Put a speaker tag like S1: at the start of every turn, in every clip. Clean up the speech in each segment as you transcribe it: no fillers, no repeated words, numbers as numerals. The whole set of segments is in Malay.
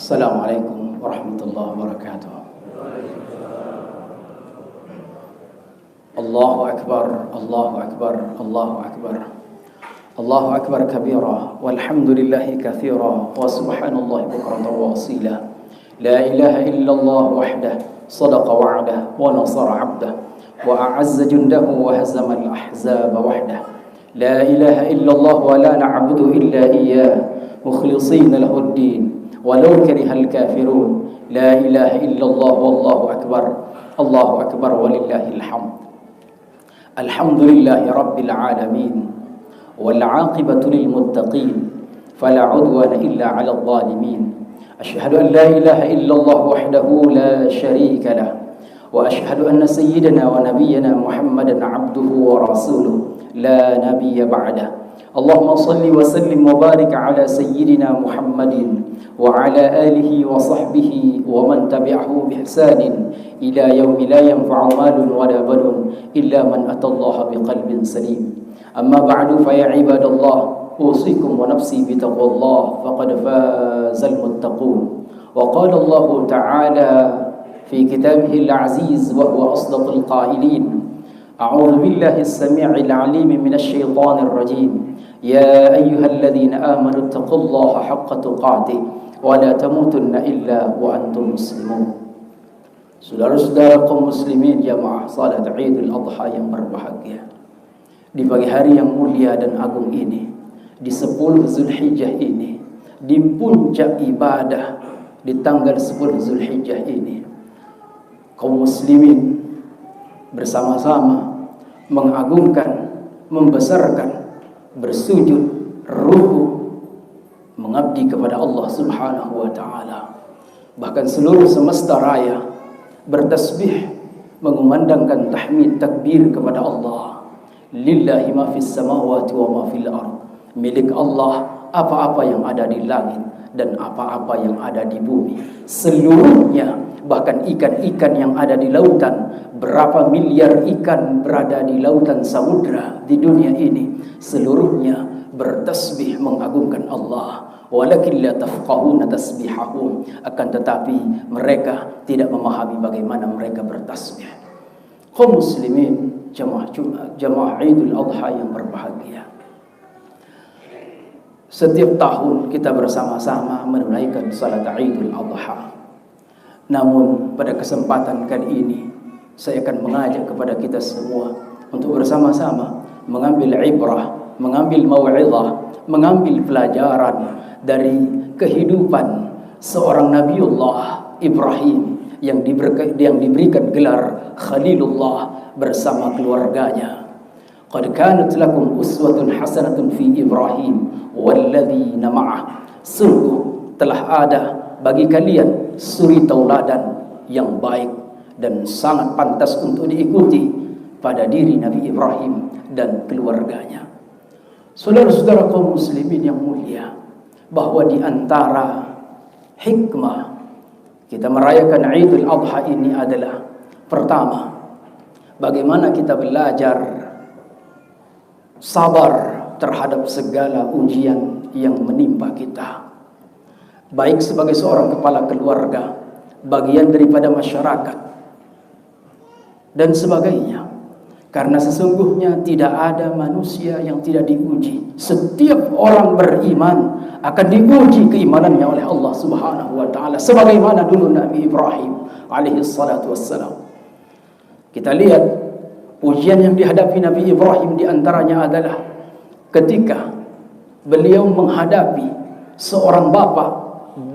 S1: Assalamualaikum warahmatullahi wabarakatuh. Allahu akbar, Allahu akbar, Allahu akbar. Allahu akbar kabira, walhamdulillahi kathira, wa subhanallahi bukratan wa asila. La ilaha illallah wahdah, sadaqa wa'dah, wa nasara 'abdah, wa a'azza jundahu wa hazama al-ahzaba wahdah. La ilaha illallah wa la na'budu illa iyyah, mukhlishina lahu ad-din. Walau karihal kafirun. La ilaha illallah wallahu akbar. Allahu akbar walillahil hamd. Alhamdulillahi rabbil alamin. Wal 'aqibatu lil muttaqin. Fala 'udwana illa 'alal zalimin. Asyhadu an la ilaha illallah wahdahu la syarika lah. Wa asyhadu anna sayyidana wa nabiyyana Muhammadan 'abduhu wa rasuluh. La nabiyya ba'dah. Allahumma salli wa sallim wa barik ala sayyidina Muhammadin wa ala alihi wa sahbihi wa man tabi'ahu bi ihsanin ila yaumi la yanfa'u malun wa la banun illa man atallaha biqalbin salim. Amma ba'du, fa ya ibadallah, usikum wa nafsi bi taqwallah faqad fazal muttaqun. Wa qala Allah ta'ala fi kitabihil aziz wa huwa asdaqul qailin. A'udzu billahi as-sami'il 'alim minasy syaithanir rajim. Ya ayyuhalladzina amanu taqullaha haqqa tuqatih wa la tamutunna illa wa antum muslimun. Saudara-saudara kaum muslimin jamaah salat Idul Adha yang berbahagia, di pagi hari yang mulia dan agung ini, di 10 Zulhijjah ini, di puncak ibadah di tanggal 10 Zulhijjah ini, kaum muslimin bersama-sama mengagungkan, membesarkan, bersujud, ruku, mengabdi kepada Allah Subhanahu wa ta'ala. Bahkan seluruh semesta raya bertasbih, mengumandangkan tahmid takbir kepada Allah. Lillahi ma fis samawati wa ma fil ard. Milik Allah apa-apa yang ada di langit dan apa-apa yang ada di bumi seluruhnya. Bahkan ikan-ikan yang ada di lautan, berapa miliar ikan berada di lautan samudra di dunia ini, seluruhnya bertasbih mengagungkan Allah. Walakin la tafqahuna tasbihahum, akan tetapi mereka tidak memahami bagaimana mereka bertasbih. Kaum muslimin jamaah Idul Adha yang berbahagia, setiap tahun kita bersama-sama menunaikan salat Idul Adha. Namun pada kesempatan kali ini saya akan mengajak kepada kita semua untuk bersama-sama mengambil ibrah, mengambil mau'izah, mengambil pelajaran dari kehidupan seorang Nabiullah Ibrahim yang diberikan gelar Khalilullah bersama keluarganya. Qad kanat lakum uswatun hasanatun fi Ibrahim walladzina ma'ah. Sungguh telah ada bagi kalian suri tauladan yang baik dan sangat pantas untuk diikuti pada diri Nabi Ibrahim dan keluarganya. Saudara-saudara kaum muslimin yang mulia, bahwa di antara hikmah kita merayakan Idul Adha ini adalah, pertama, bagaimana kita belajar sabar terhadap segala ujian yang menimpa kita, baik sebagai seorang kepala keluarga, bagian daripada masyarakat, dan sebagainya. Karena sesungguhnya tidak ada manusia yang tidak diuji. Setiap orang beriman akan diuji keimanannya oleh Allah Subhanahu wa ta'ala, sebagaimana dulu Nabi Ibrahim alaihi salatu wassalam. Kita lihat ujian yang dihadapi Nabi Ibrahim diantaranya adalah ketika beliau menghadapi seorang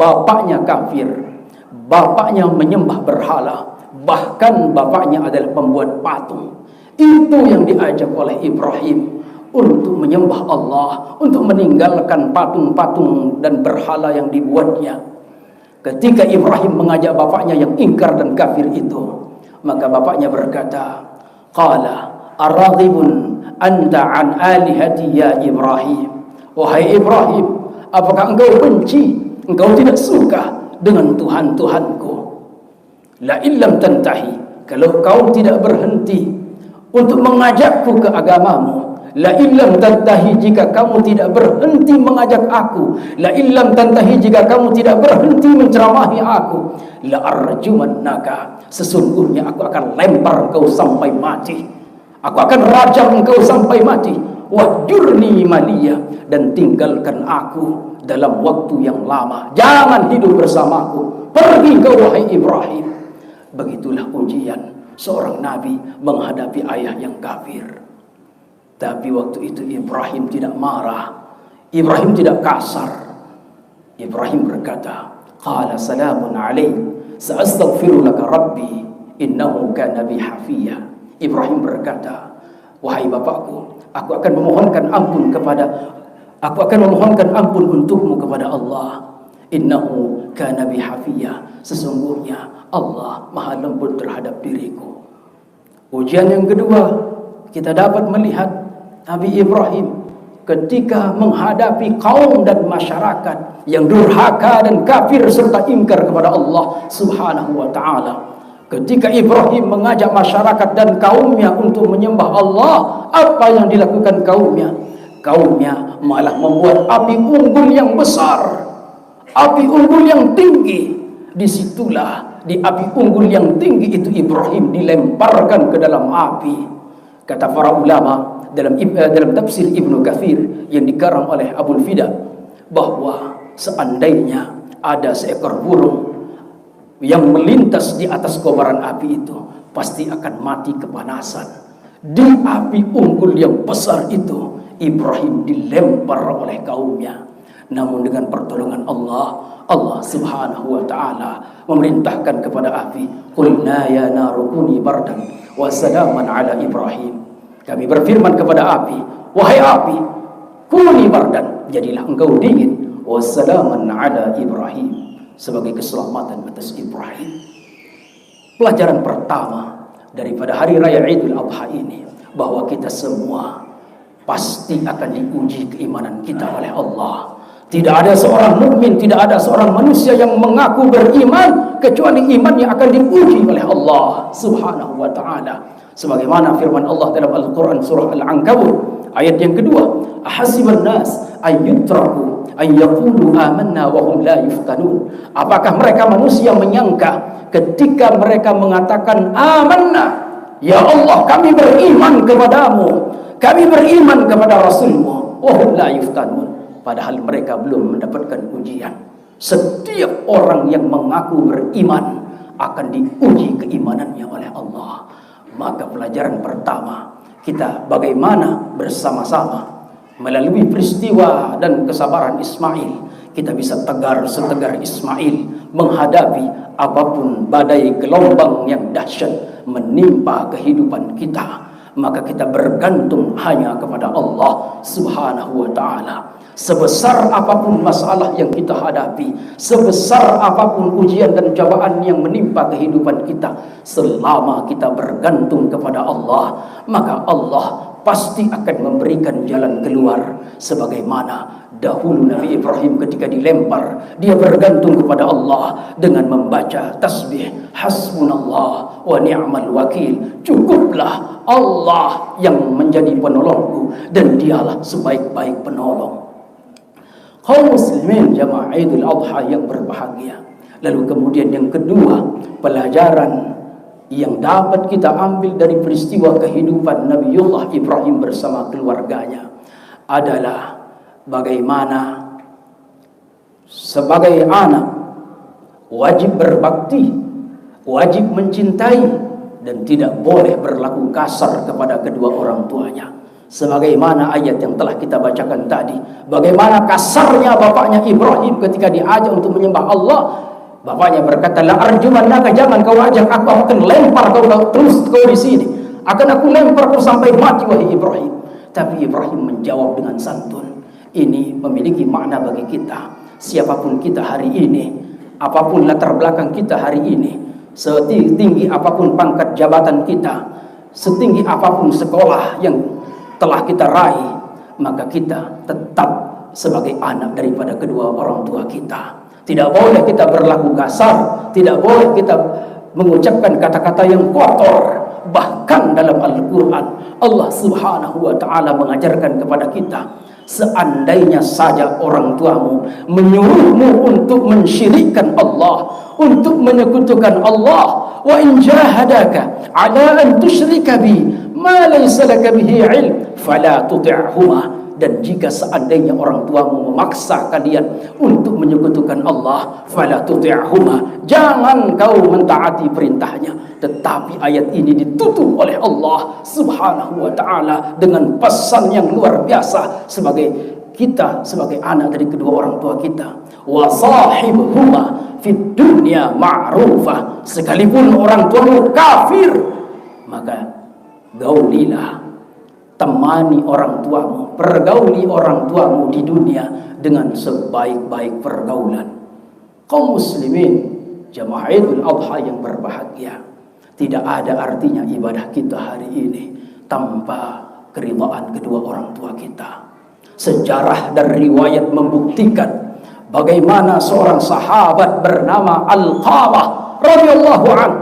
S1: bapaknya kafir, bapaknya menyembah berhala, bahkan bapaknya adalah pembuat patung. Itu yang diajak oleh Ibrahim untuk menyembah Allah, untuk meninggalkan patung-patung dan berhala yang dibuatnya. Ketika Ibrahim mengajak bapaknya yang ingkar dan kafir itu, maka bapaknya berkata, qala araghibun anta an alihati ya Ibrahim. Wahai Ibrahim, apakah engkau benci, engkau tidak suka dengan Tuhan-Tuhanku? La illam tantahi, kalau kau tidak berhenti untuk mengajakku ke agamamu, la illam tantahi, jika kamu tidak berhenti mengajak aku, la illam tantahi, jika kamu tidak berhenti menceramahi aku, la arjumannaka, sesungguhnya aku akan lempar engkau sampai mati, aku akan rajam engkau sampai mati, wahjurni maliya, dan tinggalkan aku dalam waktu yang lama, jangan hidup bersamaku, pergi kau wahai Ibrahim. Begitulah ujian seorang nabi menghadapi ayah yang kafir. Tapi waktu itu Ibrahim tidak marah, Ibrahim tidak kasar. Ibrahim berkata, qala salamun alaik, sa'astaghfiru laka rabbi, innahu kana bi hafiya. Ibrahim berkata, wahai bapakku, aku akan memohonkan ampun untukmu kepada Allah. Innahu kana bi hafiya, sesungguhnya Allah maha lembut terhadap diriku. Ujian yang kedua, kita dapat melihat Nabi Ibrahim ketika menghadapi kaum dan masyarakat yang durhaka dan kafir serta ingkar kepada Allah Subhanahu wa ta'ala. Ketika Ibrahim mengajak masyarakat dan kaumnya untuk menyembah Allah, apa yang dilakukan kaumnya? Kaumnya malah membuat api unggul yang besar, api unggul yang tinggi. Disitulah di api unggul yang tinggi itu Ibrahim dilemparkan ke dalam api. Kata para ulama dalam tafsir Ibnu Katsir yang dikarang oleh Abul Fida, bahwa seandainya ada seekor burung yang melintas di atas kobaran api itu, pasti akan mati kepanasan. Di api unggul yang besar itu Ibrahim dilempar oleh kaumnya. Namun dengan pertolongan Allah, Allah Subhanahu wa ta'ala memerintahkan kepada api, qulna ya naru kuni bardan wa salaman ala Ibrahim. Kami berfirman kepada api, wahai api, kuni bardan, jadilah engkau dingin, wa salaman ala Ibrahim, sebagai keselamatan atas Ibrahim. Pelajaran pertama daripada hari raya Idul Adha ini, bahwa kita semua pasti akan diuji keimanan kita oleh Allah. Tidak ada seorang mukmin, tidak ada seorang manusia yang mengaku beriman kecuali imannya akan diuji oleh Allah Subhanahu wa ta'ala. Sebagaimana firman Allah dalam Al-Quran surah Al-Ankabut ayat yang kedua, ahasiban nas ayyutraku ayyaqulu amanna wa hum la yuftanun. Apakah mereka manusia menyangka ketika mereka mengatakan amanna, ya Allah kami beriman kepadamu, kami beriman kepada Rasulmu, wa hum la yuftanun, padahal mereka belum mendapatkan ujian. Setiap orang yang mengaku beriman akan diuji keimanannya oleh Allah. Maka pelajaran pertama kita, bagaimana bersama-sama melalui peristiwa dan kesabaran Ismail, kita bisa tegar setegar Ismail menghadapi apapun badai gelombang yang dahsyat menimpa kehidupan kita. Maka kita bergantung hanya kepada Allah Subhanahu wa ta'ala. Sebesar apapun masalah yang kita hadapi, sebesar apapun ujian dan cobaan yang menimpa kehidupan kita, selama kita bergantung kepada Allah, maka Allah pasti akan memberikan jalan keluar. Sebagaimana dahulu Nabi Ibrahim ketika dilempar, dia bergantung kepada Allah dengan membaca tasbih, hasbunallah wa ni'mal wakil, cukuplah Allah yang menjadi penolongku dan dialah sebaik-baik penolong. Kaum muslimin jamaah Idul Adha yang berbahagia. Lalu kemudian yang kedua, pelajaran yang dapat kita ambil dari peristiwa kehidupan Nabiullah Ibrahim bersama keluarganya adalah bagaimana sebagai anak wajib berbakti, wajib mencintai, dan tidak boleh berlaku kasar kepada kedua orang tuanya. Sebagaimana ayat yang telah kita bacakan tadi, bagaimana kasarnya bapaknya Ibrahim ketika diajak untuk menyembah Allah. Bapaknya berkata, la arjumannaka, jangan kau ajak aku akan lempar kau terus kau di sini, akan aku lempar kau sampai mati wahai Ibrahim. Tapi Ibrahim menjawab dengan santun. Ini memiliki makna bagi kita. Siapapun kita hari ini, apapun latar belakang kita hari ini, setinggi apapun pangkat jabatan kita, setinggi apapun sekolah yang telah kita raih, maka kita tetap sebagai anak daripada kedua orang tua kita. Tidak boleh kita berlaku kasar, tidak boleh kita mengucapkan kata-kata yang kotor, Bahkan dalam Al-Quran Allah subhanahu wa ta'ala mengajarkan kepada kita, seandainya saja orang tuamu menyuruhmu untuk mensyirikkan Allah, untuk menyekutukan Allah, wa in jahadaka ala an tusyrika bi ma laysa laka bihi ilm fala tuti'huma. Dan jika seandainya orang tuamu memaksa kalian untuk menyekutukan Allah, fala tuti'huma, jangan kau mentaati perintahnya. Tetapi ayat ini ditutup oleh Allah subhanahu wa ta'ala dengan pesan yang luar biasa sebagai kita, sebagai anak dari kedua orang tua kita. Wa sahibhuma fid dunya ma'rufah, sekalipun orang tuamu kafir, maka gaulilah, temani orang tuamu, pergauli orang tuamu di dunia dengan sebaik-baik pergaulan. Kaum muslimin, jamaah Idul Adha yang berbahagia, tidak ada artinya ibadah kita hari ini tanpa keridhaan kedua orang tua kita. Sejarah dan riwayat membuktikan bagaimana seorang sahabat bernama Alqamah radhiyallahu anhu,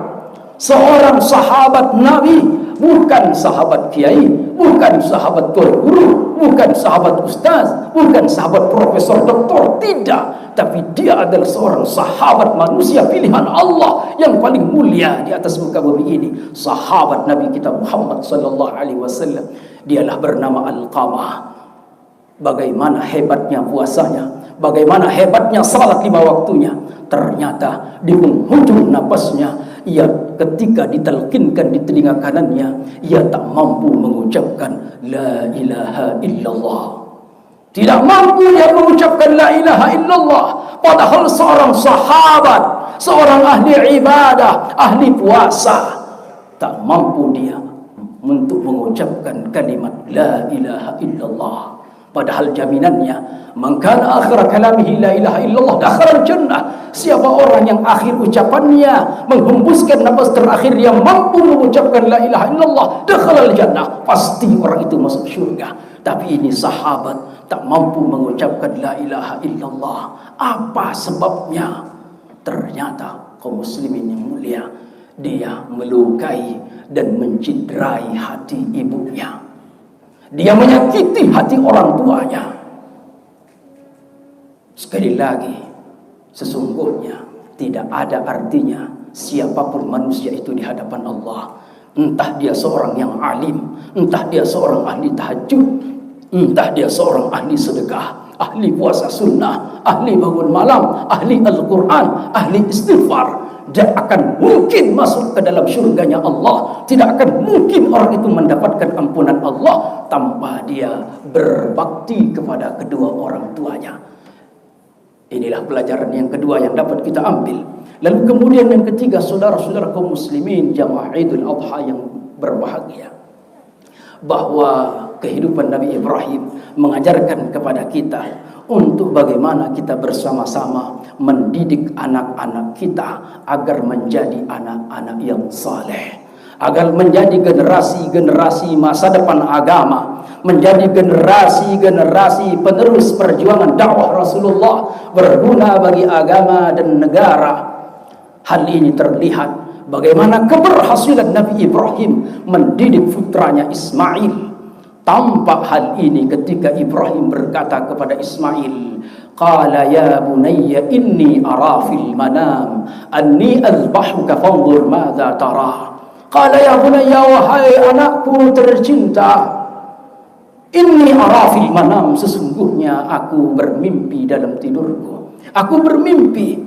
S1: seorang sahabat Nabi, bukan sahabat kiai, bukan sahabat tuan guru, bukan sahabat ustaz, bukan sahabat profesor doktor, tidak, tapi dia adalah seorang sahabat manusia pilihan Allah yang paling mulia di atas muka bumi ini, sahabat Nabi kita Muhammad sallallahu alaihi wasallam. Dialah bernama Alqamah. Bagaimana hebatnya puasanya, bagaimana hebatnya salat 5 waktunya. Ternyata di penghujung napasnya, ia ketika ditalkinkan di telinga kanannya, ia tak mampu mengucapkan la ilaha illallah. Tidak mampu dia mengucapkan la ilaha illallah. Padahal seorang sahabat, seorang ahli ibadah, ahli puasa, tak mampu dia untuk mengucapkan kalimat la ilaha illallah. Padahal jaminannya, man kana akhir kalamihi la ilaha illallah dakhala jannah. Siapa orang yang akhir ucapannya menghembuskan nafas terakhir yang mampu mengucapkan la ilaha illallah, dakhala jannah, pasti orang itu masuk surga. Tapi ini sahabat tak mampu mengucapkan la ilaha illallah. Apa sebabnya? Ternyata kaum muslimin yang mulia, dia melukai dan menciderai hati ibunya. Dia menyakiti hati orang tuanya. Sekali lagi, sesungguhnya tidak ada artinya siapapun manusia itu di hadapan Allah. Entah dia seorang yang alim, entah dia seorang ahli tahajud, entah dia seorang ahli sedekah, ahli puasa sunnah, ahli bangun malam, ahli Al-Quran, ahli istighfar, tidak akan mungkin masuk ke dalam syurganya Allah. Tidak akan mungkin orang itu mendapatkan ampunan Allah tanpa dia berbakti kepada kedua orang tuanya. Inilah pelajaran yang kedua yang dapat kita ambil. Lalu kemudian yang ketiga, saudara-saudara kaum muslimin jamaah Idul Adha yang berbahagia, bahwa kehidupan Nabi Ibrahim mengajarkan kepada kita untuk bagaimana kita bersama-sama mendidik anak-anak kita agar menjadi anak-anak yang saleh, agar menjadi generasi-generasi masa depan agama, menjadi generasi-generasi penerus perjuangan dakwah Rasulullah, berguna bagi agama dan negara. Hal ini terlihat bagaimana keberhasilan Nabi Ibrahim mendidik putranya Ismail. Tampak hal ini ketika Ibrahim berkata kepada Ismail, qala ya bunayya inni ara fil manam anni azbahuka fanzur madza tara. Qala ya bunayya, wahai anakku tercinta, inni ara fil manam, sesungguhnya aku bermimpi dalam tidurku. Aku bermimpi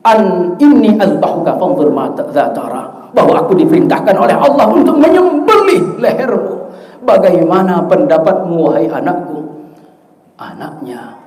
S1: an inni azbahuka fanzur madza tara, bahwa aku diperintahkan oleh Allah untuk menyembelih lehermu. Bagaimana pendapatmu wahai anakku? Anaknya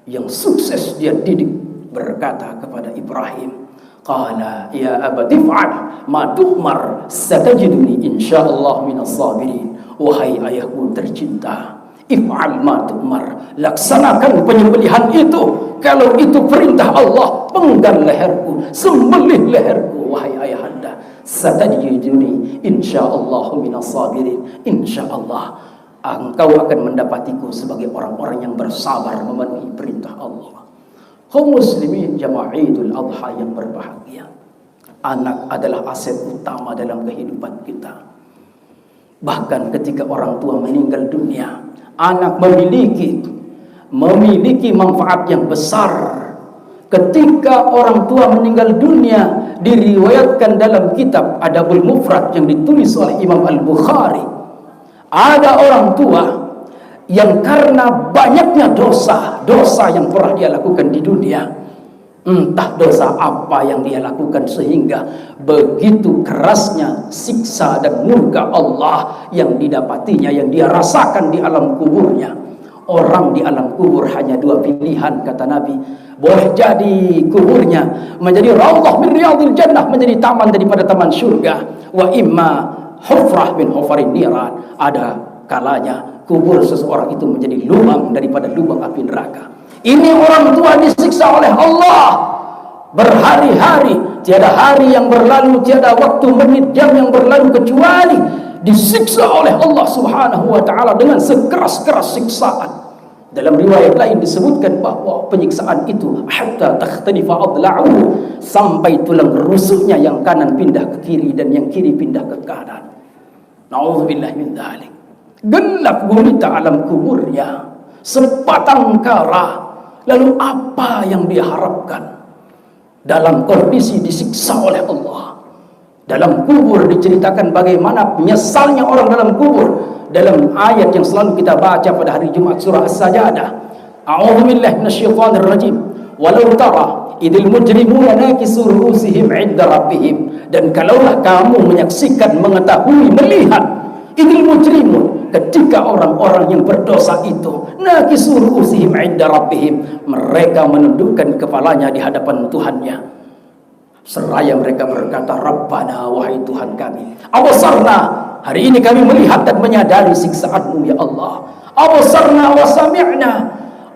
S1: yang sukses dia didik berkata kepada Ibrahim, qala ya abati fa'al ma tu'mar satajiduni insyaallah minas sabirin. Wahai ayahku tercinta, if'al ma tu'mar, laksanakan penyembelihan itu. Kalau itu perintah Allah, penggal leherku, sembelih leherku wahai ayahanda. Satajiduni insyaallah minas sabirin. Insyaallah engkau akan mendapatiku sebagai orang-orang yang bersabar memenuhi perintah Allah. Kaum muslimin jamaah Idul Adha yang berbahagia, Anak adalah aset utama dalam kehidupan kita. Bahkan ketika orang tua meninggal dunia, anak memiliki manfaat yang besar. Ketika orang tua meninggal dunia, diriwayatkan dalam kitab Adabul Mufrad yang ditulis oleh Imam Al-Bukhari, ada orang tua yang karena banyaknya dosa yang pernah dia lakukan di dunia, entah dosa apa yang dia lakukan sehingga begitu kerasnya siksa dan murka Allah yang didapatinya, yang dia rasakan di alam kuburnya. Orang di alam kubur hanya dua pilihan, kata Nabi. Boleh jadi kuburnya menjadi raudhah min riyadil jannah, menjadi taman daripada taman surga, wa imma hufrah min hufarin niran. Ada kalanya kubur seseorang itu menjadi lubang daripada lubang api neraka. Ini orang tua disiksa oleh Allah berhari-hari, tiada hari yang berlalu, tiada waktu, menit, jam yang berlalu kecuali disiksa oleh Allah Subhanahu wa taala dengan sekeras-keras siksaan. Dalam riwayat lain disebutkan bahwa penyiksaan itu hatta takhtalifa adla'uhu, sampai tulang rusuknya yang kanan pindah ke kiri dan yang kiri pindah ke kanan. Nauzubillah min dzalik. Gelap gulita alam kuburnya, sebatang kara. Lalu apa yang dia harapkan dalam kondisi disiksa oleh Allah? Dalam kubur diceritakan bagaimana penyesalnya orang dalam kubur. Dalam ayat yang selalu kita baca pada hari Jumat, surah As-Sajadah, a'udzubillahi minasyaitonir rajim, walau tara idil mujrimuna nakisu ru'usihim 'inda rabbihim. Dan kalaulah kamu menyaksikan, mengetahui, melihat idil mujrimun, ketika orang-orang yang berdosa itu nakisu ru'usihim 'inda rabbihim, mereka menundukkan kepalanya di hadapan Tuhannya, seraya mereka berkata, Rabbana, wahai Tuhan kami, abasarna, hari ini kami melihat dan menyadari siksaanmu ya Allah. Abasarna wa sami'na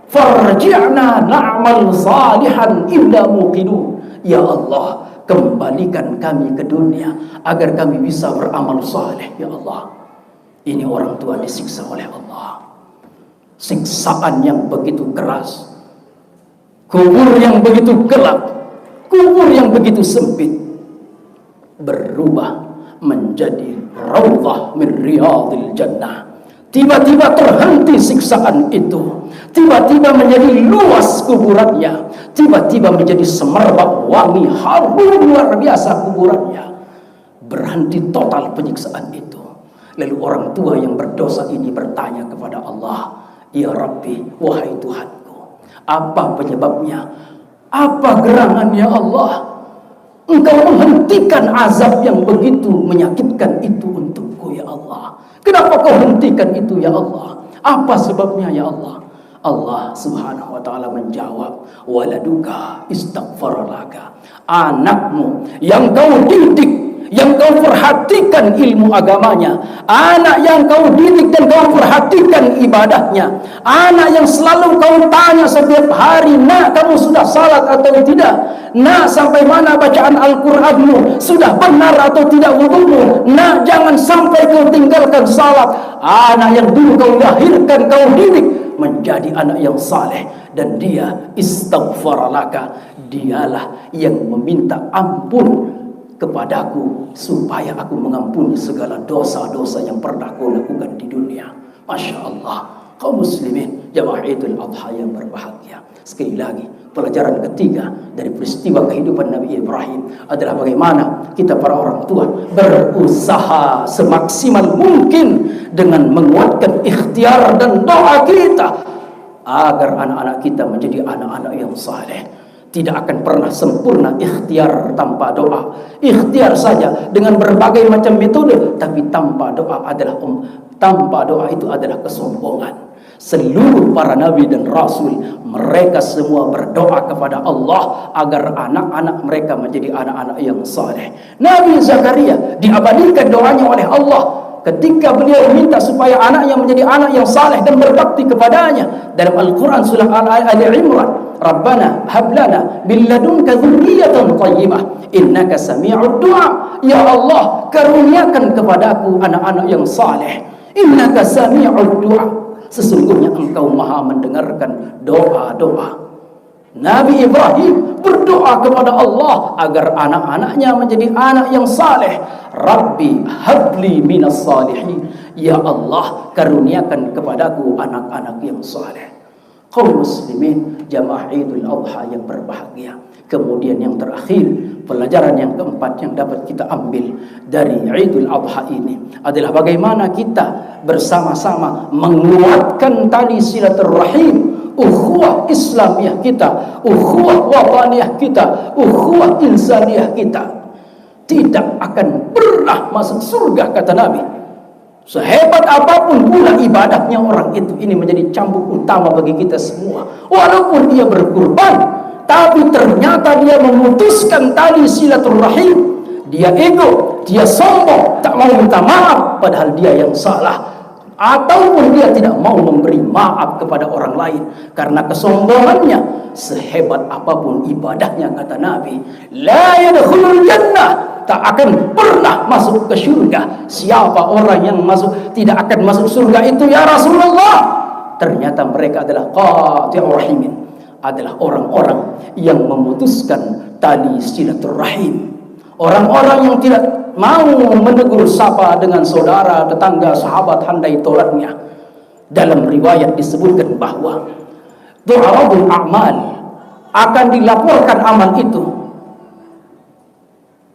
S1: farji'na na'mal salihan illa muqinun. Ya Allah, kembalikan kami ke dunia agar kami bisa beramal saleh ya Allah. Ini orang tua disiksa oleh Allah. Siksaan yang begitu keras, kubur yang begitu gelap, kubur yang begitu sempit, berubah menjadi raudhah min riyadil jannah. Tiba-tiba terhenti siksaan itu, tiba-tiba menjadi luas kuburannya, tiba-tiba menjadi semerbak wangi, harum luar biasa kuburannya. Berhenti total penyiksaan itu. Lalu orang tua yang berdosa ini bertanya kepada Allah, Ya Rabbi, wahai Tuhanku, apa penyebabnya? Apa gerangan ya Allah? Engkau menghentikan azab yang begitu menyakitkan itu untukku ya Allah. Kenapa kau hentikan itu ya Allah? Apa sebabnya ya Allah? Allah Subhanahu wa taala menjawab, waladuka istaghfara laka. Anakmu yang kau didik, yang kau perhatikan ilmu agamanya, anak yang kau didik dan kau perhatikan ibadahnya, anak yang selalu kau tanya setiap hari, nak kamu sudah salat atau tidak, nak sampai mana bacaan Al-Quranmu, sudah benar atau tidak wudumu, nak jangan sampai kau tinggalkan salat. Anak yang dulu kau lahirkan, kau didik menjadi anak yang saleh, dan dia istaghfaralaka, dialah yang meminta ampun kepadaku supaya aku mengampuni segala dosa-dosa yang pernah kau lakukan di dunia. Masya Allah, kaum muslimin jamaah Idul Adha yang berbahagia. Sekali lagi, pelajaran ketiga dari peristiwa kehidupan Nabi Ibrahim adalah bagaimana kita para orang tua berusaha semaksimal mungkin dengan menguatkan ikhtiar dan doa kita agar anak-anak kita menjadi anak-anak yang saleh. Tidak akan pernah sempurna ikhtiar tanpa doa. Ikhtiar saja dengan berbagai macam metode, tapi tanpa doa itu adalah kesombongan. Seluruh para nabi dan rasul, mereka semua berdoa kepada Allah agar anak-anak mereka menjadi anak-anak yang saleh. Nabi Zakaria diabadikan doanya oleh Allah ketika beliau minta supaya anaknya menjadi anak yang saleh dan berbakti kepadanya. Dalam Al-Quran surah Ali Imran, Rabbana hablana billadunka dzurriyyatan thayyibah innaka sami'ud du'a. Ya Allah, karuniakan kepadaku anak-anak yang saleh. Innaka sami'ud du'a, sesungguhnya engkau maha mendengarkan doa-doa. Nabi Ibrahim berdoa kepada Allah agar anak-anaknya menjadi anak yang saleh. Rabbi habli minas salihin. Ya Allah, karuniakan kepadaku anak-anak yang saleh. Kaum muslimin, jamaah Idul Adha yang berbahagia. Kemudian yang terakhir, pelajaran yang keempat yang dapat kita ambil dari Idul Adha ini adalah bagaimana kita bersama-sama menguatkan tali silaturahim, ukhuwah Islamiyah kita, ukhuwah wataniyah kita, ukhuwah insaniyah kita. Tidak akan pernah masuk surga, kata Nabi, sehebat apapun pula ibadahnya orang itu. Ini menjadi cambuk utama bagi kita semua. Walaupun dia berkurban, tapi ternyata dia memutuskan tali silaturahim, dia ego, dia sombong, tak mau minta maaf padahal dia yang salah, ataupun dia tidak mau memberi maaf kepada orang lain karena kesombongannya. Sehebat apapun ibadahnya, kata Nabi, la yadkhulul jannah, tak akan pernah masuk ke surga. Siapa orang yang tidak akan masuk surga itu, ya Rasulullah? Ternyata mereka adalah qati'ur rahimin, adalah orang-orang yang memutuskan tali silaturahim, orang-orang yang tidak mau menegur sapa dengan saudara, tetangga, sahabat, handai tolatnya. Dalam riwayat disebutkan bahwa tu'radul a'mal, akan dilaporkan amal itu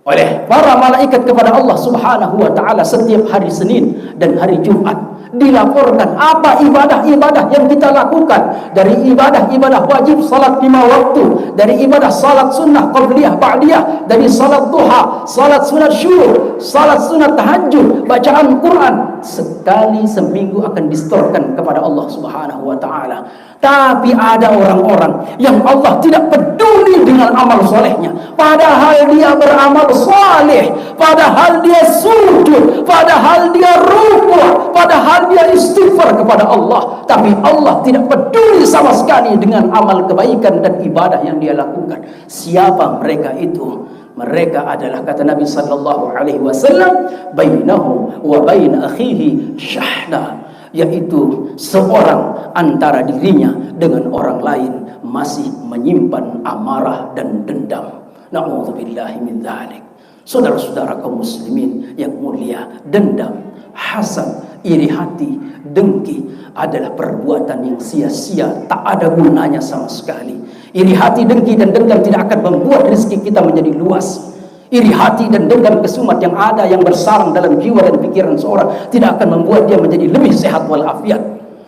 S1: oleh para malaikat kepada Allah Subhanahu wa taala setiap hari Senin dan hari Jumat. Dilaporkan apa ibadah-ibadah yang kita lakukan, dari ibadah-ibadah wajib salat 5 waktu, dari ibadah salat sunnah qabliyah ba'diyah, dari salat duha, salat sunat syuhur, salat sunat tahajud, bacaan Quran, sekali seminggu akan distorkan kepada Allah Subhanahu wa taala. Tapi ada orang-orang yang Allah tidak peduli dengan amal solehnya, padahal dia beramal soleh, padahal dia sujud, padahal dia rukuk, padahal dia istighfar kepada Allah, tapi Allah tidak peduli sama sekali dengan amal kebaikan dan ibadah yang dia lakukan. Siapa mereka itu? Mereka adalah, kata Nabi sallallahu alaihi wasallam, bainahu wa bain akhihi syahna, yaitu seorang antara dirinya dengan orang lain masih menyimpan amarah dan dendam. Na'udzubillahi min dzalik. Saudara-saudara kaum muslimin yang mulia, dendam, hasad, iri hati, dengki adalah perbuatan yang sia-sia, tak ada gunanya sama sekali. Iri hati, dengki dan dendam tidak akan membuat rezeki kita menjadi luas. Iri hati dan dendam kesumat yang ada, yang bersarang dalam jiwa dan pikiran seorang, tidak akan membuat dia menjadi lebih sehat walafiat.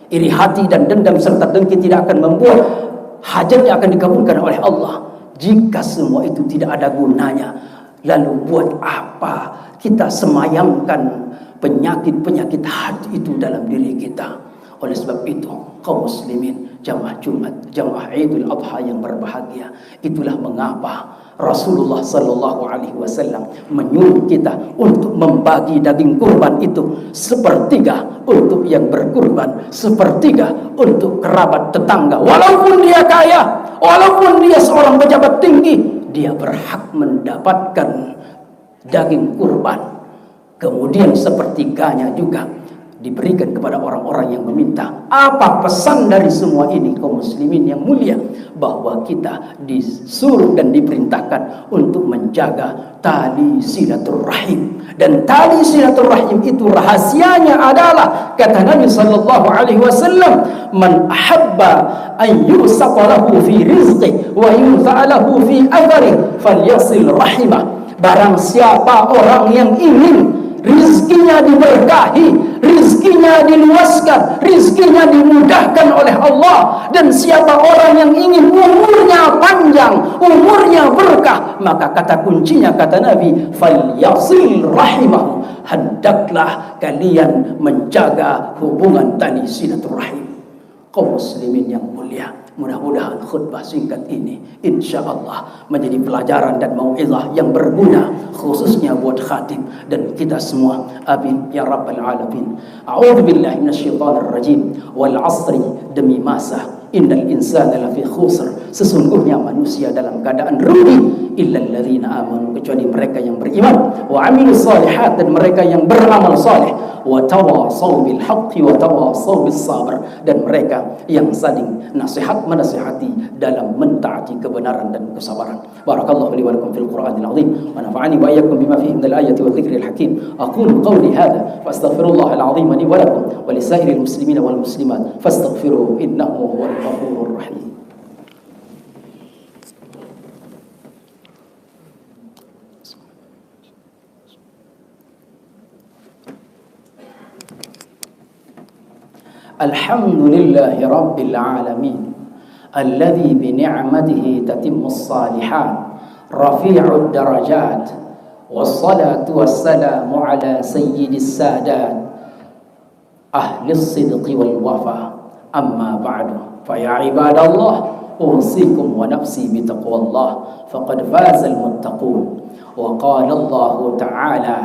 S1: Iri hati dan dendam serta dengki tidak akan membuat hajatnya akan dikabulkan oleh Allah. Jika semua itu tidak ada gunanya, lalu buat apa kita semayamkan penyakit-penyakit hati itu dalam diri kita? Oleh sebab itu, kaum muslimin, jamaah Jumat, jamaah Idul Adha yang berbahagia, itulah mengapa Rasulullah sallallahu alaihi wasallam menyuruh kita untuk membagi daging kurban itu sepertiga untuk yang berkurban, sepertiga untuk kerabat tetangga. Walaupun dia kaya, walaupun dia seorang pejabat tinggi, dia berhak mendapatkan daging kurban. Kemudian sepertiganya juga diberikan kepada orang-orang yang meminta. Apa pesan dari semua ini, kaum muslimin yang mulia? Bahwa kita disuruh dan diperintahkan untuk menjaga tali silaturahim. Dan tali silaturahim itu rahasianya adalah, kata Nabi sallallahu alaihi wasallam, man ahabba an yusqa lahu fi rizqi wa yunfa lahu fi ajri falyasil rahimah. Barang siapa orang yang ingin rizkinya diberkahi, rizkinya diluaskan, rizkinya dimudahkan oleh Allah, dan siapa orang yang ingin umurnya panjang, umurnya berkah, maka kata kuncinya, kata Nabi, falyasil rahimahu, hendaklah kalian menjaga hubungan tali silaturahim. Kaum muslimin yang mulia, mudah-mudahan khutbah singkat ini insyaallah menjadi pelajaran dan mau'izah yang berguna, khususnya buat khatib dan kita semua. Amin ya rabbal alamin. A'udzu billahi minasyaitonir rajim. Wal 'asri, demi masa, innal insana lafi khusr, sesungguhnya manusia dalam keadaan rugi illal ladzina amanu, kecuali mereka yang beriman, wa amilus shalihat, dan mereka yang beramal saleh, wa tawassaw bil haqqi wa tawassaw bis sabr, dan mereka yang saling nasihat menasihati dalam mentaati kebenaran dan kesabaran. Barakallahu li wa lakum fil Qur'anil azim wa nafa'ani wa iyyakum bima fihi minal ayati wa dhikril hakim. Aqulu qawli hadha wa astaghfirullahal azim li wa lakum wa lisairil muslimina wal muslimat fastaghfiruhu innahu huwal ghafurur rahim. Alhamdulillahi rabbil alamin alladzi bi ni'matihi tatimmus salihat rafi'ud darajat wassalatu wassalamu ala sayyidis sadat ahlis sidqi wal wafa, amma ba'du, fa ya ibadallah usikum wa nafsi bi taqwallah faqad fazal muttaqun. Wa qala Allah ta'ala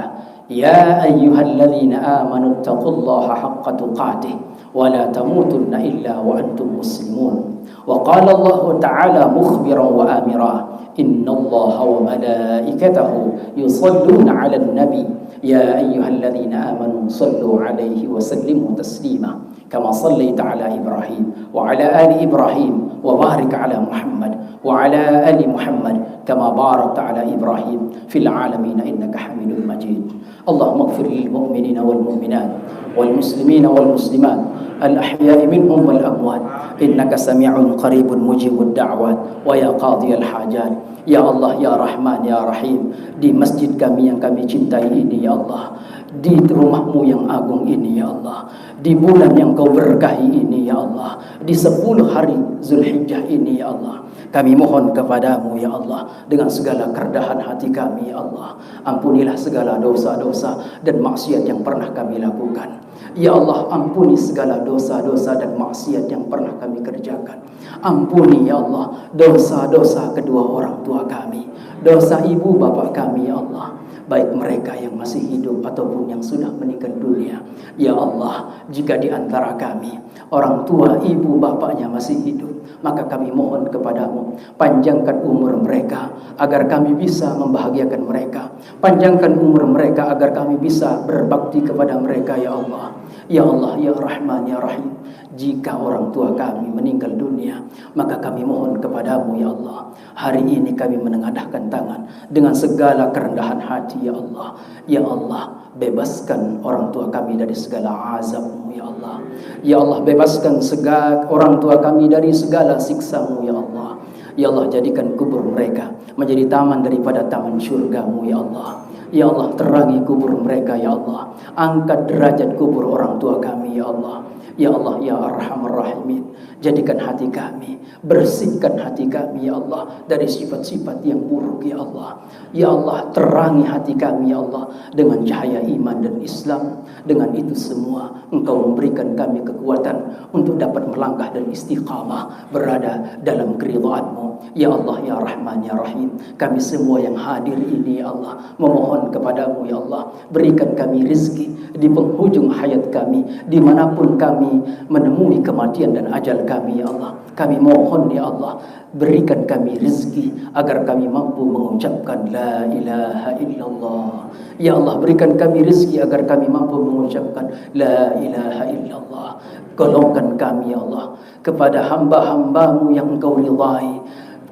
S1: ya ayyuhalladzina amanu taqullaha haqqa tuqatih wa la tamutunna illa wa antum muslimun. Wa qala Allah ta'ala mukhbiran wa amira innallaha wa malaikatahu yusalluna 'alan nabi ya ayyuhalladzina amanu sallu 'alaihi wa sallimu taslima kama sallaita 'ala Ibrahim wa 'ala ali Ibrahim wa barik 'ala Muhammad wa 'ala ali Muhammad kama barakta 'ala Ibrahim fil 'alamin innaka Hamidum Majid. Allahumma ighfir lil mu'minina wal mu'minat wal muslimina wal muslimat al ahya'i minhum wal amwat innaka sami'un qaribun mujibud da'wat wa ya qadhiyal hajat. Ya Allah, ya Rahman, ya Rahim, di masjid kami yang kami cintai ini ya Allah, di rumahmu yang agung ini ya Allah, di bulan yang kau berkahi ini ya Allah, di 10 hari Zulhijjah ini ya Allah, kami mohon kepadamu ya Allah dengan segala kerendahan hati kami ya Allah, ampunilah segala dosa-dosa dan maksiat yang pernah kami lakukan. Ya Allah, ampuni segala dosa-dosa dan maksiat yang pernah kami kerjakan. Ampuni ya Allah dosa-dosa kedua orang tua kami, dosa ibu bapak kami ya Allah, baik mereka yang masih hidup ataupun yang sudah meninggal dunia. Ya Allah, jika di antara kami orang tua ibu bapaknya masih hidup, maka kami mohon kepadamu, panjangkan umur mereka agar kami bisa membahagiakan mereka. Panjangkan umur mereka agar kami bisa berbakti kepada mereka ya Allah. Ya Allah, ya Rahman, ya Rahim, jika orang tua kami meninggal dunia, maka kami mohon kepadamu ya Allah, hari ini kami menengadahkan tangan dengan segala kerendahan hati ya Allah. Ya Allah, bebaskan orang tua kami dari segala azabmu ya Allah. Ya Allah, bebaskan segala orang tua kami dari segala siksamu ya Allah. Ya Allah, jadikan kubur mereka menjadi taman daripada taman syurgamu ya Allah. Ya Allah, terangi kubur mereka ya Allah. Angkat derajat kubur orang tua kami ya Allah. Ya Allah, ya Arhamar Rahimin, jadikan hati kami, bersihkan hati kami ya Allah dari sifat-sifat yang buruk ya Allah. Ya Allah, terangi hati kami ya Allah dengan cahaya iman dan Islam. Dengan itu semua Engkau memberikan kami kekuatan untuk dapat melangkah dan istiqamah berada dalam keridhaan-Mu. Ya Allah, ya Rahman, ya Rahim, kami semua yang hadir ini ya Allah memohon kepadamu ya Allah, berikan kami rizki di penghujung hayat kami, dimanapun kami menemui kematian dan ajal kami ya Allah. Kami mohon ya Allah, berikan kami rezeki agar kami mampu mengucapkan la ilaha illallah. Ya Allah, berikan kami rezeki agar kami mampu mengucapkan la ilaha illallah. Golongkan kami ya Allah kepada hamba-hambamu yang Engkau ridhai,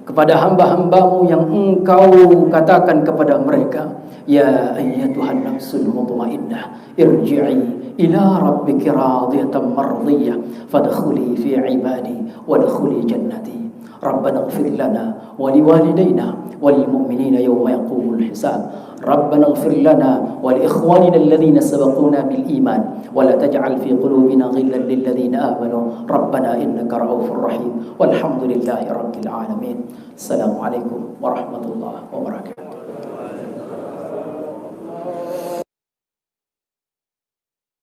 S1: kepada hamba-hambamu yang Engkau katakan kepada mereka, ya ayyatuhan nafsul mutmainnah irji'i ila rabbiki radiyatan mardiyah fadkhuli fi ibadi wadkhuli jannati. Rabbana ighfir lana wa liwalidayna wal mu'minina yawma yaqumul hisab. Rabbana ighfir lana wa li ikhwanina alladhina sabaquna bil iman wa la taj'al fi qulubina ghillan lil ladzina amanu rabbana innaka ra'ufur rahim. Walhamdulillahi rabbil alamin. Assalamualaikum warahmatullahi wabarakatuh.